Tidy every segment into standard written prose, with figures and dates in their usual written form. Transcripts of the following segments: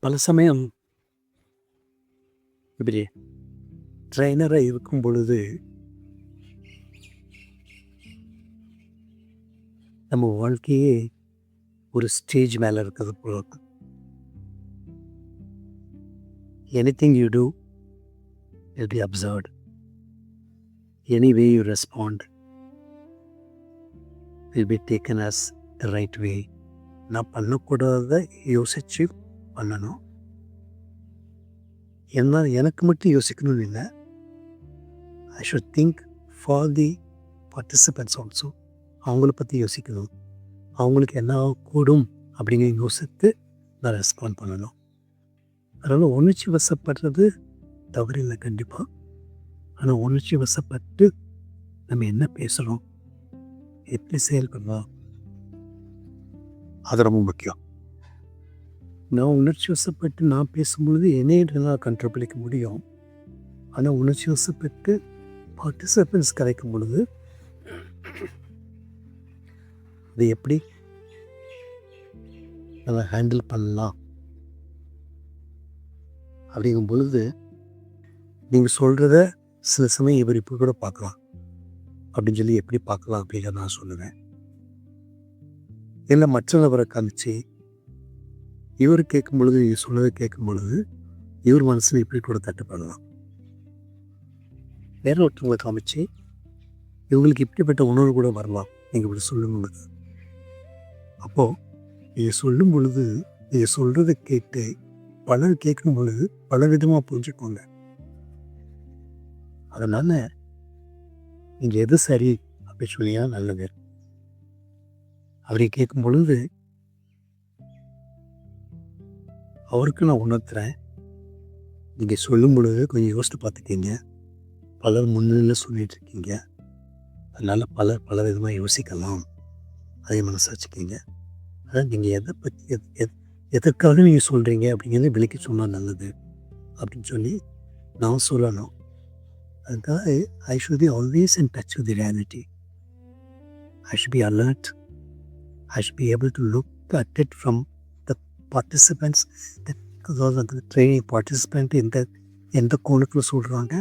பல சமயம் இப்படி ட்ரைனராக இருக்கும் பொழுது நம்ம வாழ்க்கையே ஒரு ஸ்டேஜ் மேலே இருக்கிறது போல இருக்கும். Anything you do will be observed. Any way you respond will be taken as the right way. நான் பண்ணக்கூடாத யோசித்து பண்ணணும். என்ன எனக்கு மட்டும் யோசிக்கணும்னு இல்லை. I should think for the participants also. அவங்கள பற்றி யோசிக்கணும். அவங்களுக்கு என்ன கூடும் அப்படிங்கிற யோசித்து நான் ரெஸ்பாண்ட் பண்ணணும். அதனால் உணர்ச்சி வசப்படுறது தவறில்லை கண்டிப்பாக. ஆனால் உணர்ச்சி வசப்பட்டு நம்ம என்ன பேசுகிறோம், எப்படி செயல்படலாம், அது ரொம்ப முக்கியம். நான் உணர்ச்சி வசப்பட்டு நான் பேசும்பொழுது என்னையிடலாம் கண்ட்ரோல் பண்ணிக்க முடியும். ஆனால் உணர்ச்சி வசப்பட்டு பார்ட்டிசிபென்ட்ஸ் கலைக்கும் பொழுது அதை எப்படி நம்ம ஹேண்டில் பண்ணலாம் அப்படிங்கும் பொழுது நீங்கள் சொல்கிறத சில சமயம் இவர் இப்போ கூட பார்க்கலாம் அப்படின்னு சொல்லி எப்படி பார்க்கலாம் அப்படிங்கிறத நான் சொல்லுவேன். இல்லை மற்ற நபரை காமிச்சு இவர் கேட்கும் பொழுது இவர் சொல்கிறத கேட்கும் பொழுது இவர் மனசில் இப்படி கூட தட்டுப்படலாம். வேற ஒருத்தவங்களை காமிச்சு இவங்களுக்கு இப்படிப்பட்ட உணர்வு கூட வரலாம் நீங்கள் இப்படி சொல்லும் பொழுது. அப்போது நீங்கள் சொல்லும் பொழுது நீங்கள் சொல்கிறத கேட்டு பலர் கேட்கும் பொழுது பல விதமாக புரிஞ்சுக்கோங்க. அதனால் நீங்கள் எது சரி அப்படி சொல்லியா நல்லது. அப்படி கேட்கும் பொழுது அவருக்கு நான் உணர்த்துறேன். நீங்கள் சொல்லும் பொழுது கொஞ்சம் யோசித்து பார்த்துக்கீங்க. பலர் முன்னிலையில் சொல்லிகிட்டு இருக்கீங்க. அதனால் பலர் பல விதமாக யோசிக்கலாம். அதே மனசாச்சுக்கிங்க. அதான் நீங்கள் எதை பற்றி எதற்காக நீங்கள் சொல்கிறீங்க அப்படிங்கிறத விலைக்கு சொன்னால் நல்லது அப்படின்னு சொல்லி நான் சொல்லணும். அதுக்காக I should be always in touch with the reality. I should be alert. I should be able to look at it from the participants. அதாவது அந்த ட்ரைனிங் பார்ட்டிசிபெண்ட் எந்த கோணத்தில் சொல்கிறாங்க,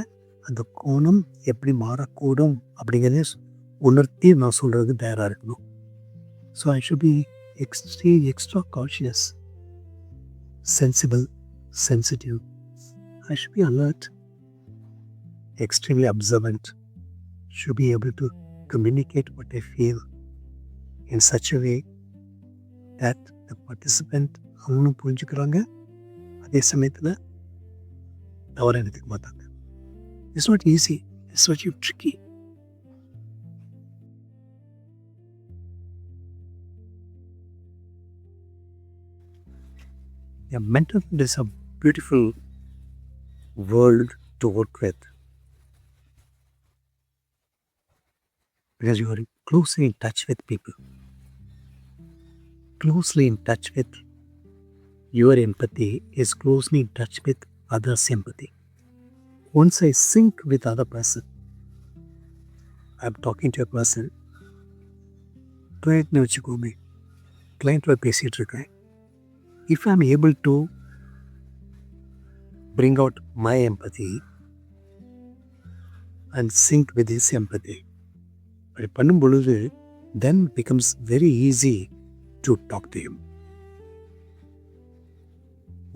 அந்த கோணம் எப்படி மாறக்கூடும் அப்படிங்கிறத உணர்த்தி நான் சொல்கிறது தயாராக இருக்கணும். So I should be extra cautious, sensible, sensitive. I should be alert, extremely observant, should be able to communicate what I feel in such a way that the participant அவங்களும் புரிஞ்சுக்கிறாங்க, அதே சமயத்தில் தவறு எடுத்துக்க மாட்டாங்க. It's not easy, it's not tricky. Yeah, mental health is a beautiful world to work with because you are closely in touch with people, closely in touch with your empathy is closely in touch with others' empathy. Once I sync with other person, I'm talking to a person, client வச்சுக்கோமே, கிளைண்ட்டில் பேசிகிட்டு இருக்கேன். If I'm able to bring out my empathy and sync with his empathy, அப்படி பண்ணும் பொழுது then it becomes very easy to talk to him.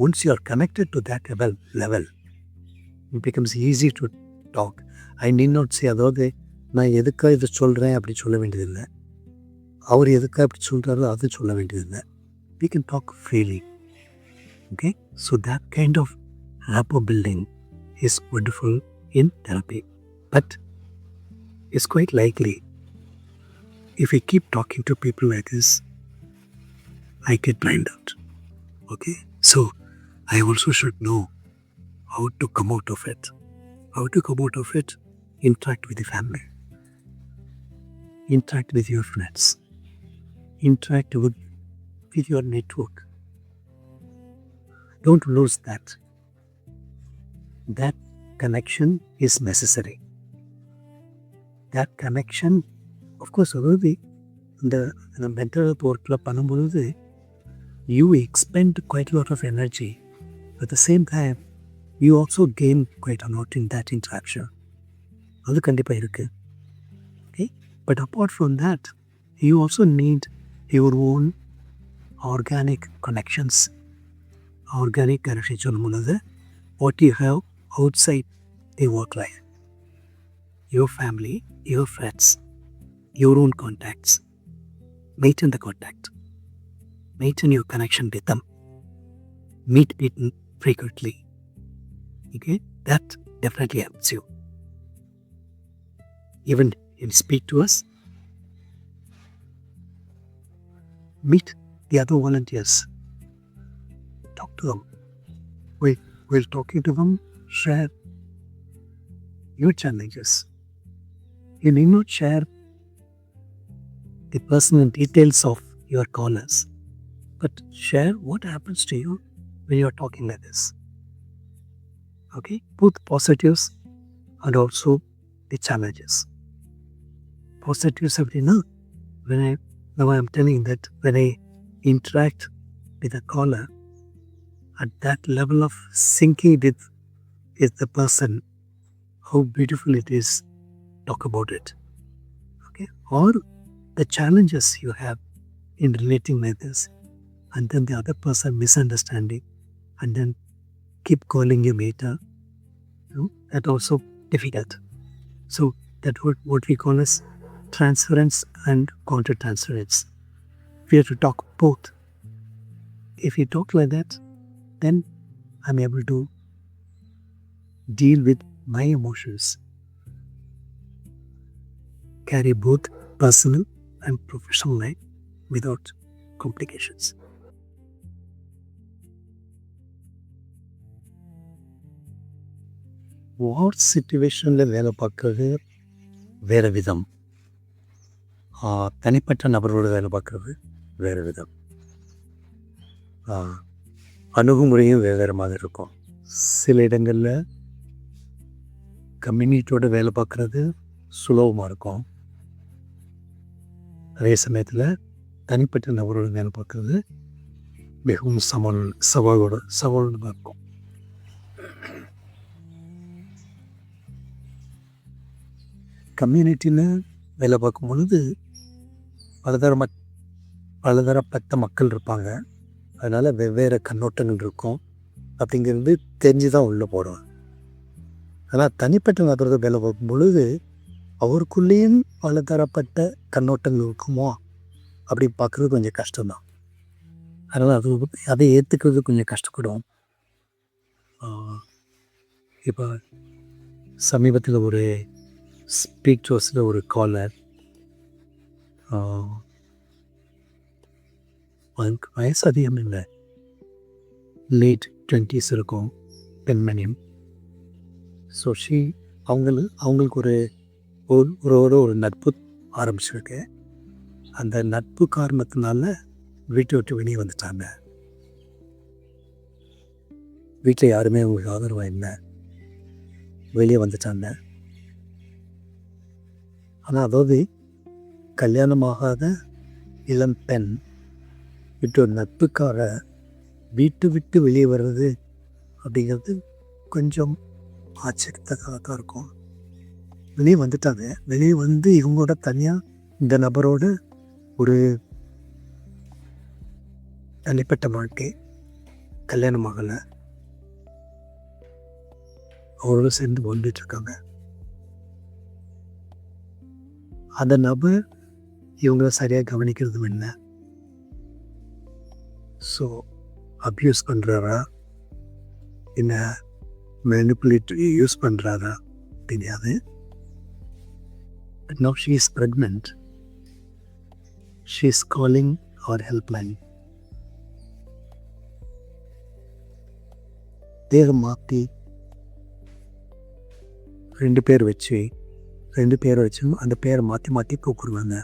Once you are connected to that level, it becomes easy to talk. I need not say, அதாவது நான் எதுக்காக இதை சொல்கிறேன் அப்படி சொல்ல வேண்டியதில்லை, அவர் எதுக்காக அப்படி சொல்கிறாரோ அது சொல்ல வேண்டியதில்லை. We can talk freely. Okay? So that kind of rapport building is wonderful in therapy. But it's quite likely if we keep talking to people like this, I get burned out. Okay? So I also should know how to come out of it. How to come out of it? Interact with the family. Interact with your friends. Interact with your network. Don't lose that. That connection is necessary. That connection, of course, அதாவது இந்த mental health ஒர்க்கில் பண்ணும்பொழுது you expend quite a lot of energy At the same time, you also gain quite a lot in that interaction. அது கண்டிப்பாக இருக்குது. Okay, but apart from that, you also need your own organic connections. Organic connection சொல்லும் பொழுது what you have outside the work life. Your family, your friends, your own contacts. Maintain the contact. Maintain your connection with them. Meet people frequently. Okay, that definitely helps you. Even if you speak to us, meet the other volunteers. Talk to them. While talking to them, share your challenges. You need not share the personal details of your callers, but share what happens to you when you are talking like this. Okay, both positives and also the challenges. Positives அப்படின்னா now I'm telling that when I interact with a caller, at that level of syncing with the person, how beautiful it is, talk about it. Okay, or the challenges you have in relating like this, and then the other person misunderstanding, and then keep calling you later, that also difficult. So that what we call as transference and counter-transference. We have to talk both. If you talk like that, then I'm able to deal with my emotions, carry both personal and professional life without complications. வார் சிச்சுவேஷனில் வேலை பார்க்குறது வேறு விதம், தனிப்பட்ட நபரோடு வேலை பார்க்குறது வேறு விதம், அணுகுமுறையும் வெவ்வேறு மாதிரி இருக்கும். சில இடங்களில் கம்யூனிட்டியோடு வேலை பார்க்குறது சுலபமாக இருக்கும். அதே சமயத்தில் தனிப்பட்ட நபரோடு வேலை பார்க்குறது மிகவும் சவாலாக இருக்கும். கம்யூனிட்டியில் வேலை பார்க்கும் பொழுது பலதரப்பட்ட மக்கள் இருப்பாங்க. அதனால் வெவ்வேறு கண்ணோட்டங்கள் இருக்கும். அப்படிங்கிறது தெரிஞ்சு தான் உள்ளே போகிறோம். ஆனால் தனிப்பட்ட நபரோட வேலை பார்க்கும் பொழுது அவருக்குள்ளேயும் பலதரப்பட்ட கண்ணோட்டங்கள் இருக்குமோ அப்படி பார்க்குறது கொஞ்சம் கஷ்டம்தான். அதனால் அதை ஏற்றுக்கிறது கொஞ்சம் கஷ்டப்படும். இப்போ சமீபத்தில் ஒரு ஸ்பீக் ஷோஸில் ஒரு காலர், வயசு அதிகம் இல்லை, லேட் 20s இருக்கும், பெண்மணியம். ஸோ அவங்களுக்கு ஒரு நட்பு ஆரம்பிச்சிருக்கு. அந்த நட்பு காரணத்தினால வீட்டை விட்டு வெளியே வந்துட்டாங்க. வீட்டில் யாருமே அவங்களுக்கு ஆதரவாக இல்லை, வெளியே வந்துட்டாங்க. ஆனால் அதாவது கல்யாணமாகாத இளம் பெண் விட்டு ஒரு நட்புக்காக வீட்டு விட்டு வெளியே வர்றது அப்படிங்கிறது கொஞ்சம் ஆச்சரியத்தக்காக தான் இருக்கும். வெளியே வந்துட்டாங்க. வெளியே வந்து இவங்களோட தனியாக இந்த நபரோட ஒரு தனிப்பட்ட வாழ்க்கை, கல்யாணமாகலை, அவரோட சேர்ந்து வந்துட்டுருக்காங்க. அந்த நபர் இவங்கள சரியாக கவனிக்கிறதும் இல்லை. ஸோ அப்யூஸ் பண்ணுறாரா, என்ன மேனிப்புலேட்டிவ் யூஸ் பண்ணுறாரா தெரியாது. But now she is pregnant. She is calling our helpline. பேரை மாற்றி 2 பேரை வச்சு அந்த பேரை மாற்றி கூப்பிடுவாங்க.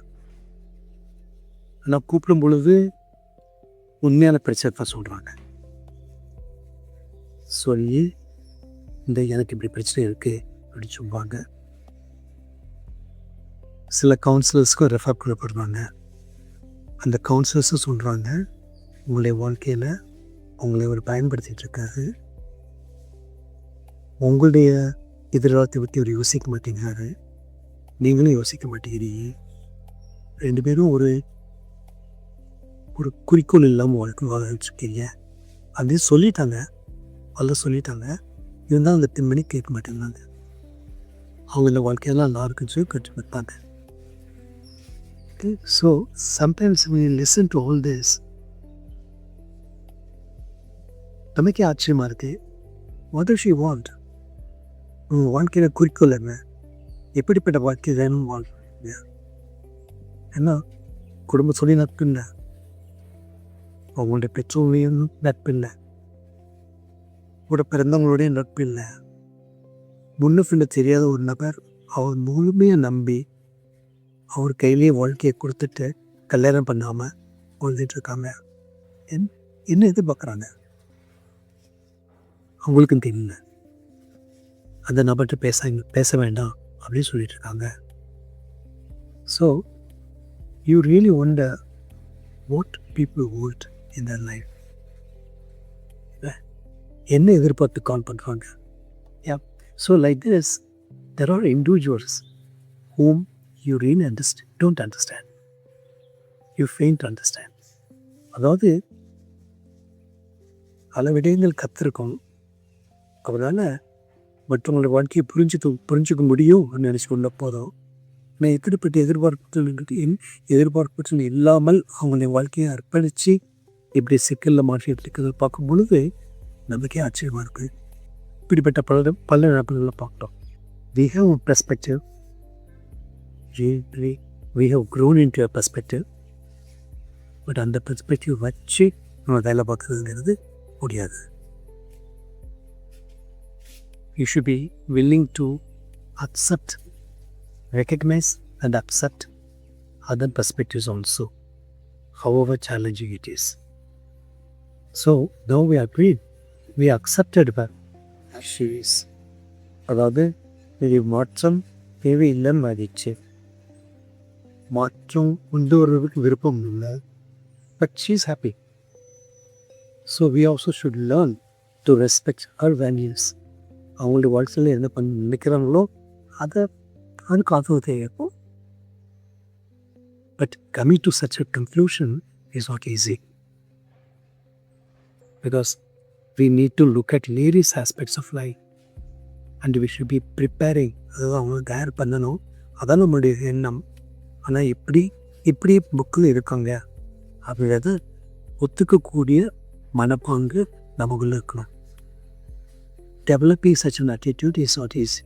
ஆனால் கூப்பிடும் பொழுது உண்மையான பிரச்சனை தான் சொல்கிறாங்க. சொல்லி எனக்கு இப்படி பிரச்சனை இருக்குது அப்படின்னு சொல்லுவாங்க. சில கவுன்சிலர்ஸ்க்கும் ரெஃபர் பண்ணப்படுவாங்க. அந்த கவுன்சிலர்ஸும் சொல்கிறாங்க, உங்களுடைய வாழ்க்கையில் உங்களை அவர் பயன்படுத்திகிட்டு இருக்காரு. உங்களுடைய எதிர்காலத்தை பற்றி அவர் யோசிக்க மாட்டேங்கிறாரு, நீங்களும் யோசிக்க மாட்டேங்கிறீங்க. 2 பேரும் ஒரு குறிக்கோள் இல்லாமல் வாழ்ந்துட்டுருக்கீங்க. அதே சொல்லிட்டாங்க, அதெல்லாம் சொல்லிட்டாங்க. இருந்தாலும் அந்த 10 மணிக்கு கேட்க மாட்டேங்கிறாங்க. அவங்க இந்த வாழ்க்கையெல்லாம் நல்லா இருக்குன்னு சொல்லி கற்று வைப்பாங்க. So sometimes we listen to all this. நமக்கே ஆச்சரியமாக இருக்குது. What does she want? உங்கள் வாழ்க்கையில் குறிக்கோள் என்ன? எப்படிப்பட்ட வாழ்க்கை வேணும்னு வாழ்க்கை? ஏன்னா குடும்ப சொல்லி நட்பு இல்லை, அவங்களுடைய பெற்றோர்களையும் நட்பு இல்லை, கூட பிறந்தவங்களுடைய நட்பு இல்லை. முன்ன பின்ன தெரியாத ஒரு நபர் அவர் முழுமையாக நம்பி அவர் கையிலேயே வாழ்க்கையை கொடுத்துட்டு கல்யாணம் பண்ணாமல் வாழ்ந்துட்டு இருக்காங்க. என்ன எதிர்பார்க்குறாங்க? அவங்களுக்கும் தெரியல. அந்த நபர்கிட்ட பேச வேண்டாம் அப்படின்னு சொல்லிட்டு இருக்காங்க. So you really wonder what people want in Dhar life. என்ன எதிர்பார்த்து கால் பண்ணுறாங்க? So like this there are individuals whom you really don't understand. You fail to understand. அதாவது பல விடயங்கள் கற்றுருக்கோம், அவரால் மற்றவங்களோட வாழ்க்கையை புரிஞ்சுக்க முடியும் நினச்சிக்கொள்ள போதும். ஆனால் எப்படிப்பட்ட எதிர்பார்ப்புகள் இல்லாமல் அவங்களுடைய வாழ்க்கையை அர்ப்பணித்து இப்படி சிக்கலில் மாற்றிட்டு இருக்கிறத பார்க்கும் பொழுது நமக்கே ஆச்சரியமாக இருக்குது. இப்படிப்பட்ட பல நடப்புகளில் பார்க்குறோம். We have a perspective. We have grown into a perspective. But அந்த பெர்ஸ்பெக்டிவ் வச்சு நம்ம வேலை பார்க்குறதுங்கிறது முடியாது. You should be willing to accept, recognize and accept other perspectives also, however challenging it is. So now we agreed, we accepted her as she is. அதாவது இது மாற்றம் தேவையில்லைன்னு மாறிடுச்சு, மாற்றம் கொண்டு வர்றதுக்கு விருப்பம் இல்லை, but she is happy. So we also should learn to respect her values. அவங்களுடைய வாழ்க்கையில் என்ன நினைக்கிறாங்களோ அதுக்கு ஆதரவு இருக்கும். But coming to such a conclusion is not easy, because we need to look at various aspects of life and we should be preparing. அதாவது அவங்க தயார் பண்ணணும், அதான் நம்மளுடைய எண்ணம். ஆனால் இப்படி புக்கில் இருக்காங்க அப்படிங்கிறது ஒத்துக்கக்கூடிய மனப்பாங்கு நமக்குள்ளே இருக்கணும். Developing such an attitude is not easy.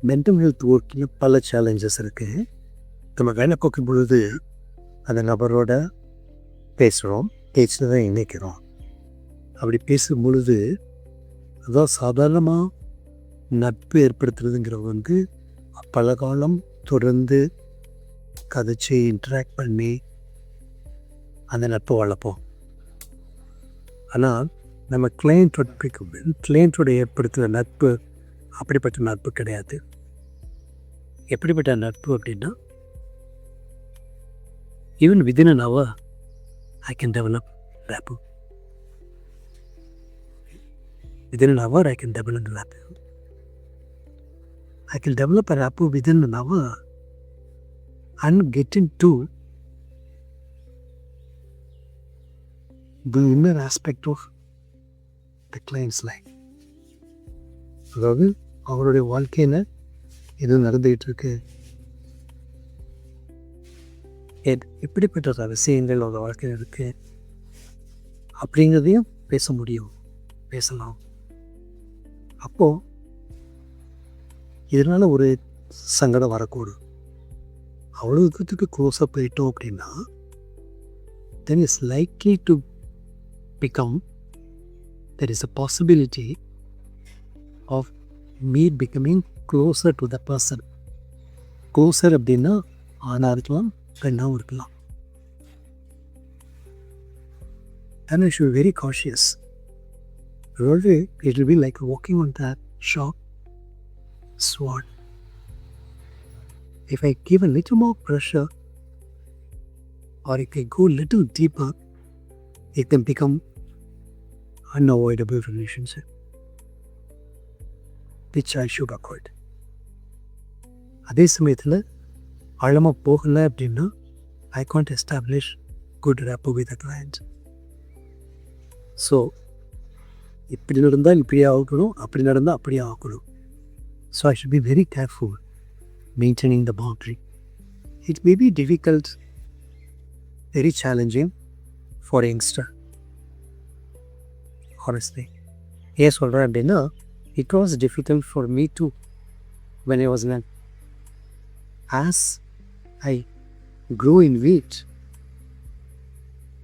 Mental health ஒர்க்கில் பல சேலஞ்சஸ் இருக்குது. நம்ம வேலை பார்க்கும் பொழுது அந்த நபரோட பேசுகிறோம், பேச்சு தான் இணைக்கிறோம். அப்படி பேசும் பொழுது அதான் சாதாரணமாக நட்பு ஏற்படுத்துறதுங்கிறது பல காலம் தொடர்ந்து கதைச்சி இன்ட்ராக்ட் பண்ணி அந்த நட்பை வளர்ப்போம். ஆனால் நம்ம கிளையண்ட்டோட ஏற்படுத்துகிற நட்பு அப்படிப்பட்ட நட்பு கிடையாது. எப்படிப்பட்ட நட்பு அப்படின்னா, even within an hour I can develop rapport. Within an hour I can develop a rapport. I can develop a rapport within an hour and get into the inner aspect of the client's life. அதாவது அவருடைய வாழ்க்கையில் எது நடந்துகிட்டு இருக்கு, எப்படிப்பட்ட விஷயங்கள் அவங்க வாழ்க்கையில் இருக்கு அப்படிங்கிறதையும் பேசலாம். அப்போது இதனால் ஒரு சங்கடம் வரக்கூடும். அவ்வளோ தூரத்துக்கு க்ளோஸாக போயிட்டோம் அப்படின்னா then is likely to become, there is a possibility of me becoming closer to the person. closer அப்படின்னா ஆணாக இருக்கலாம், பெண்ணாகவும் இருக்கலாம். and I should be very cautious. It will be like walking on that sharp sword. if I give a little more pressure or if I go a little deeper, it can become unavoidable relationship, which I should avoid. அதே சமயத்தில் ஆழமாக போகலை அப்படின்னா I can't establish good rapport with the client. So இப்படி நடந்தால் இப்படியே ஆகணும், அப்படி நடந்தால் அப்படியே ஆகணும். So I should be very careful maintaining the boundary. It may be difficult, very challenging for a youngster. Honestly. ஏன் சொல்கிறேன் அப்படின்னா it was difficult for me too when I was young. As I grew in weight,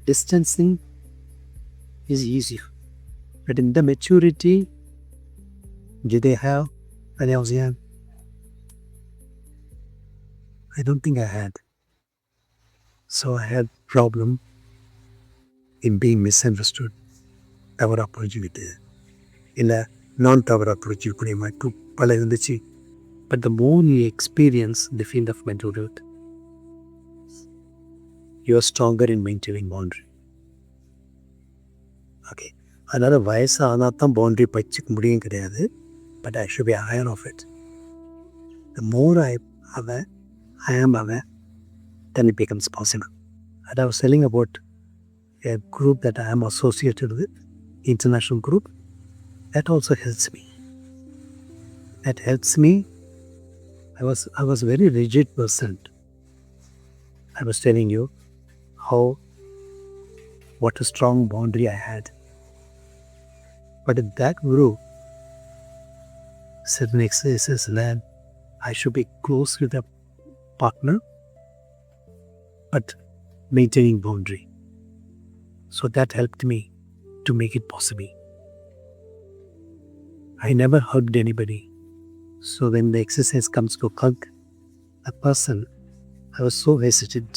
distancing is easier. But in the maturity did I have when I was young? I don't think I had. So I had problem in being misunderstood. தவறு புரிஞ்சுக்கிட்டு இல்லை நான் தவறு புரிஞ்சுக்கூடிய மட்டும் பல இருந்துச்சு. But the more you experience the field of mental health, you are stronger in maintaining boundary. Okay. அதனால் வயசு ஆனால் தான் பவுண்ட்ரி பச்சிக்க முடியும் கிடையாது. But I should be aware of it. The more I am aware, then it becomes possible. And I was telling about a group that I am associated with, international group. That also helps me. That helps me. I was a very rigid person. I was telling you what a strong boundary I had. But in that group, certain exercises learned I should be close with a partner, but maintaining boundary. So that helped me to make it possible. I never hugged anybody. So when the exercise comes to hug a person, I was so hesitant,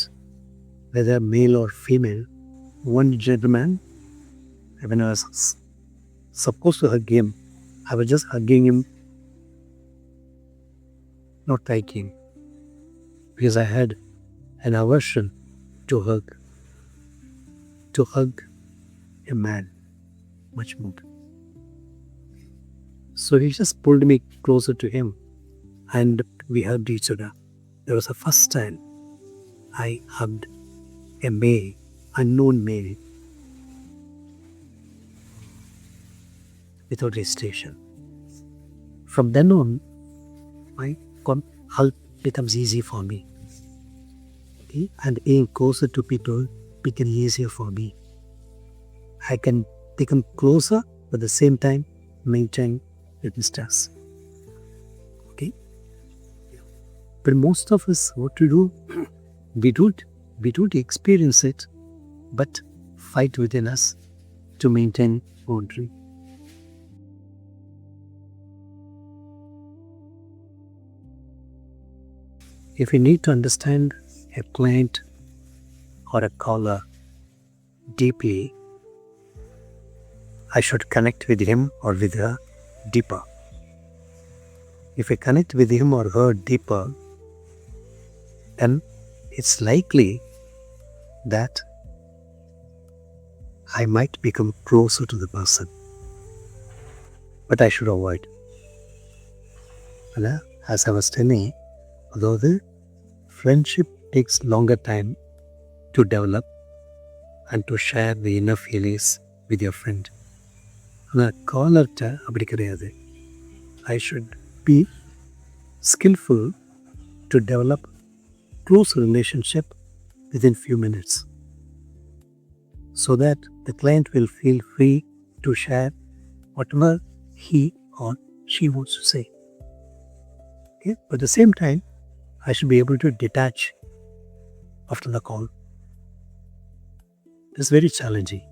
whether male or female. One gentleman, when I was supposed to hug him, I was just hugging him, not liking, because I had an aversion to hug a man much more. So he just pulled me closer to him and we hugged each other. That was the first time I hugged a male, unknown male, without hesitation. From then on, my hug becomes easy for me. Okay? And being closer to people became easier for me. I can become closer, but at the same time maintain the distance. Okay? But most of us, what to do? We don't experience it, but fight within us to maintain boundary. If we need to understand a client or a caller deeply, I should connect with him or with her deeper. If I connect with him or her deeper, then it's likely that I might become closer to the person. But I should avoid. As I was telling, although the friendship takes longer time to develop and to share the inner feelings with your friend. ஆனால் காலர்கிட்ட அப்படி கிடையாது. I should be skillful to develop close relationship within few minutes so that the client will feel free to share whatever he or she wants to say. Okay? But at the same time, I should be able to detach after the call. It's very challenging.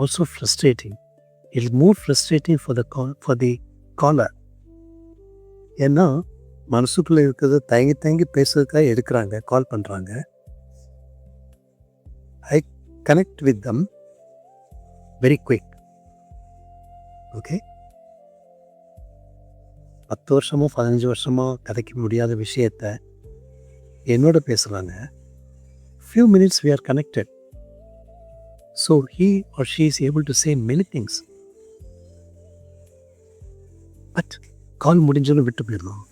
Also frustrating. It's more frustrating for the caller. ஏன்னா மனசுக்குள்ளே இருக்கிறத தயங்கி பேசுறதுக்காக எடுக்கிறாங்க, கால் பண்ணுறாங்க. I connect with them very quick. Okay? 10 வருஷமோ 15 வருஷமோ கதைக்க முடியாத விஷயத்த என்னோட பேசுகிறாங்க. Few minutes we are connected. So he or she is able to say many things. But கால் முடிஞ்சோன்னு விட்டு போயிடணும்.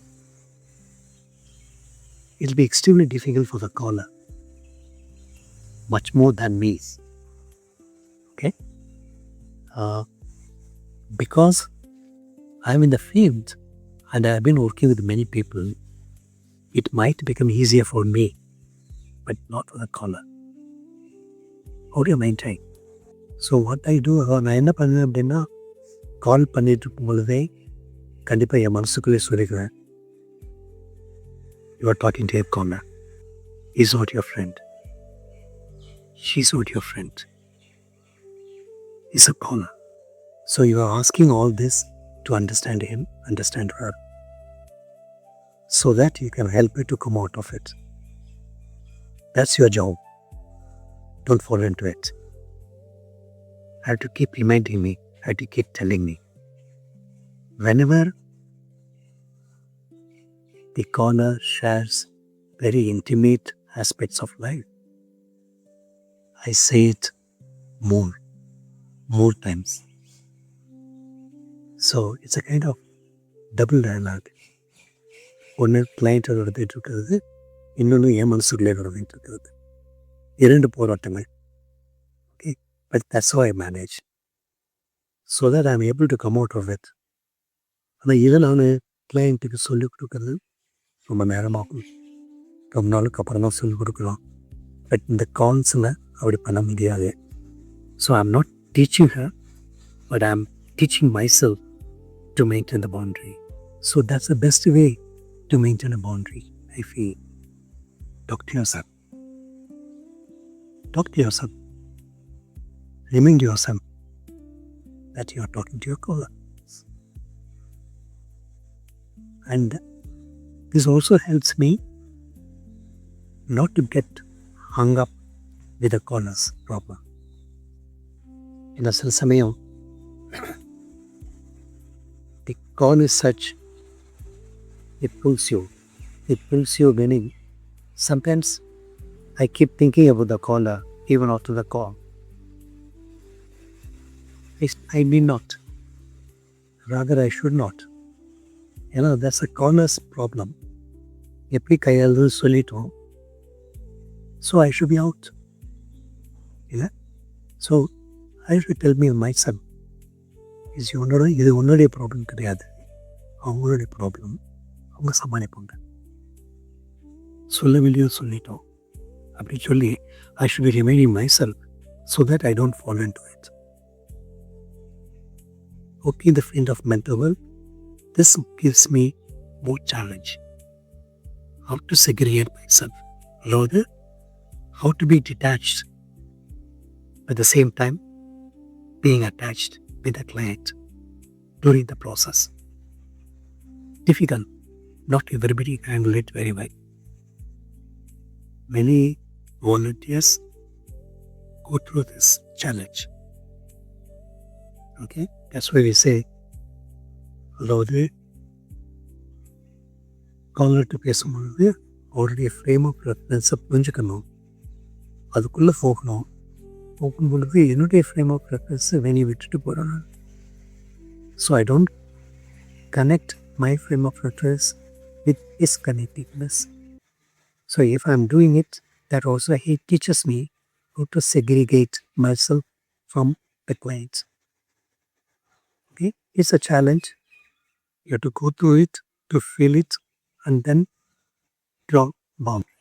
It will be extremely difficult for the caller. Much more than me. Okay? Because I'm in the field and I've been working with many people, it might become easier for me, but not for the caller. How do you maintain? So what I do, நான் என்ன பண்ணுவேன் அப்படின்னா, கால் பண்ணிட்டு இருக்கும் பொழுதே கண்டிப்பாக என் மனசுக்குள்ளே சொல்லிக்குவேன், you are talking to a caller. He's not your friend. She's not your friend. He's a caller. So you are asking all this to understand him, understand her, so that you can help her to come out of it. That's your job. Don't fall into it. I have to keep reminding me, I have to keep telling me. Whenever the caller shares very intimate aspects of life, I say it more times. So it's a kind of double dialogue. ஒன்று கிளைண்ட்டோட நடத்திட்டு இருக்கிறது, இன்னொன்று என் மனசுக்குள்ளே நடந்துட்டு இருக்கிறது. 2 போராட்டங்கள். Okay, but that's how I manage. So that I'm able to come out of it. ஆனால் இதை நான் கிளைண்ட்டுக்கு சொல்லிக் கொடுக்குறது ரொம்ப நேரமாகும். ரொம்ப நாளுக்கு அப்புறம் தான் சொல்லிக் கொடுக்கலாம். பட் இந்த கால்ஸில் அப்படி பண்ண முடியாது. So I am not teaching her, but I am teaching my self to maintain the boundary. So that's the best way to maintain a boundary, I feel. Talk to yourself. Talk to yourself. Remind yourself that you are talking to your caller. And this also helps me not to get hung up with the caller's problem. In a சில சமயம் the call is such, it pulls you. It pulls you meaning sometimes I keep thinking about the caller even after the call. I may not. Rather, I should not. That's a caller's problem. எப்படி கையாளுறது சொல்லிட்டோம். So I should be out. So I should tell me myself, இது உன்னுடைய problem கிடையாது, அவங்களுடைய problem, அவங்க சமாளிப்பாங்க. சொல்ல வேண்டியது சொல்லிட்டோம் அப்படி சொல்லி I should be reminding myself so that I don't fall into it. Okay, the field of mental health, this gives me more challenge. How to segregate myself, rather how to be detached at the same time being attached with the client during the process. Difficult. Not everybody can handle it very well. Many volunteers go through this challenge. Okay, that's why we say, அதாவது காலர்கிட்ட பேசும்பொழுது அவருடைய frame of ரெஃபரன்ஸை புரிஞ்சுக்கணும், அதுக்குள்ளே போகும் பொழுது என்னுடைய frame of ரெஃபரன்ஸை வெளியே விட்டுட்டு போகிறேன். So I don't connect my frame of reference with his connectedness. So if I'm doing it, that also he teaches me how to segregate myself from the clients. Okay, it's a challenge. You have to go through it, to feel it, and then draw boundaries.